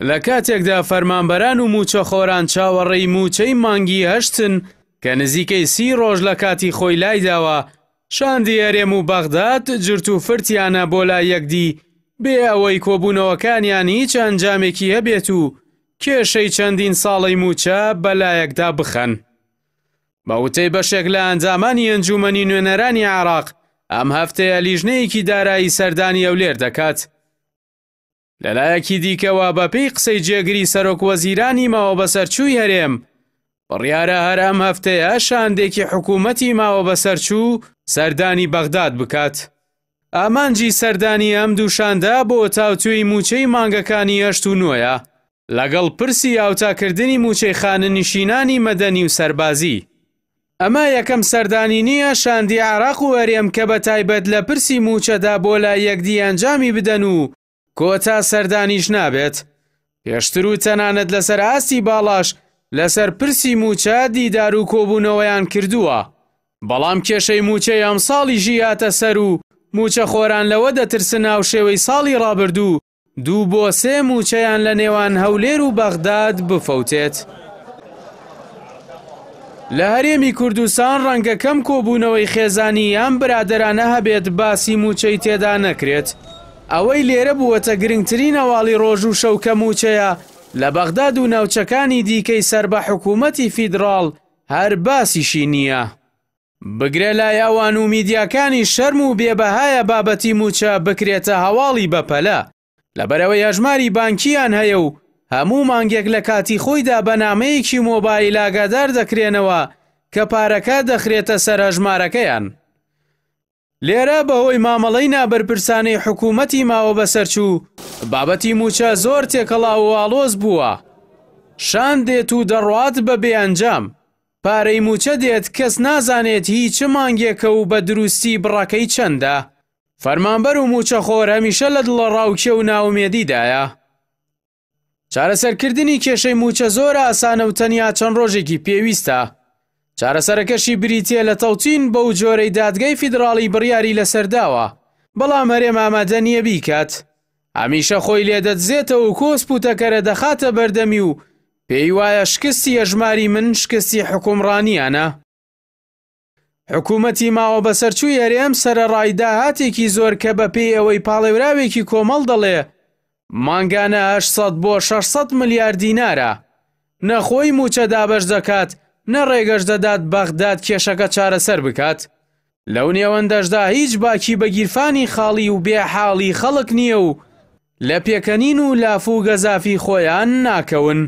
لە کاتێکدا فەرمانبەران و موچەخۆران چاوەڕێی موچەی مانگی هەشتن کە نزیکەی 30 ڕۆژ لە کاتی خۆی لای داوە، شاندی هەرێم و بەغداد جرت و فرتیانە بۆ لای یەکدی بێ ئەوەی کۆبوونەوەکانیان هیچ ئەنجامێکی هەبێت و کێشەی چەندین ساڵەی موچە بەلایەکدا بخەن. بەوتەی بەشێک لە ئەنجامانی ئەنجومەنی نوێنەرانی عێراق ئەم هەفتەیە لیژنەیەکی دارایی سەردانی ئەولێر دەکات. لەلایەکی دیکەوە بەپێی قسەی جێگری سەرۆک وەزیرانی ماوە بەسەرچووی هەرێم، بڕیارە هەر ئەم هەفتەیە شاندێکی حکوومەتی ماوە بەسەرچوو سەردانی بەغداد بکات. ئامانجی سەردانی ئەم دوو شاندا بۆ تاوتوێی موچەی مانگەکانی هەشت و نۆیە لەگەڵ پرسی ئاوتاکردنی موچەی خانەنشینانی مەدەنی و سەربازی. ئەمە یەکەم سەردانی نییە شاندی عێراق و هەرێم کە بە تایبەت لە پرسی موچەدا بۆ لای یەکدی ئەنجامی بدەن و کۆتا سەردانیش نابێت. پێشتر و تەنانەت لەسەر ئاستی باڵاش لەسەر پرسی موچە دیدار و کۆبوونەوەیان کردووە، بەڵام کێشەی موچەی ئەم ساڵی ژیاتە سەر و موچە خۆران لەوە دەترسن و شێوەی ساڵی ڕابردوو 2 بۆ 3 موچەیان لە نێوان هەولێر و بەغداد بفەوتێت. لە هەرێمی کوردستان ڕەنگە کەم کۆبوونەوەی خێزانی ئەم برادەرانە هەبێت باسی موچەی تێدا نەکرێت. ئەوەی لێرە بووەتە گرنگترین ئەواڵی ڕۆژ و شەو کە موچەیە لە بەغداد و ناوچەکانی دیکەی سەر بە حکوومەتی فیدراڵ هەر باسیشی نییە. بگرێ لای ئەوان و میدیاکانی شەرم و بێبەهایە بابەتی موچە بکرێتە هەواڵی بەپەلە، لەبەرەوەی هەژماری بانکیان هەیە و هەموو مانگێک لە کاتی خۆیدا بەنامەیەکی مۆبایل ئاگادار دەکرێنەوە کە پارەکە دەخرێتە سەر هەژمارەکەیان. لێرە بەهۆی مامەڵەی نابەرپرسانەی حکوومەتی ماوە بەسەرچوو بابەتی موچە زۆر تێکەڵاو و ئاڵۆز بووە. شان دێت و دەڕوات بە بێئەنجام، پارەی موچە دێت کەس نازانێت هیچ مانگێکە و بە دروستی بڕەکەی چەندە. فەرمانبەر و موچەخۆر هەمیشە لە دڵە ڕاوکێ و ناومێدیدایە. چارەسەرکردنی کێشەی موچە زۆر ئاسانە و تەنیا چەند ڕۆژێکی پێویستە. چارەسەرەکەشی بریتیە لە تەوتین بەو جۆرەی دادگای فیدراڵی بڕیاری لەسەرداوە، بەڵام هەرێم ئامادە نییە بیکات. هەمیشە خۆی لێدەدزێتەوە و کۆسپوتەکەرە دەخاتە بەردەمی و پێی وایە شکستی هەژماری من شکستی حکومڕانیانە. حکوومەتی ماوە بەسەرچووی هەرێم سەرەڕای داهاتێکی زۆر کە بەپێی ئەوەی پاڵێوراوێکی کۆمەڵ دەڵێ مانگانە 800 بۆ 600 ملیار دینارە. نەخۆی موچە دابەش دەکات، نە ڕێگەش دەدات بەغداد کێشەکە چارەسەر بکات. لەو نێوەندەشدا هیچ باکی بەگیرفانی خاڵی و بێحاڵی خەڵک نییە و لە پێکەنین و لاف و گەزافی خۆیان ناکەون.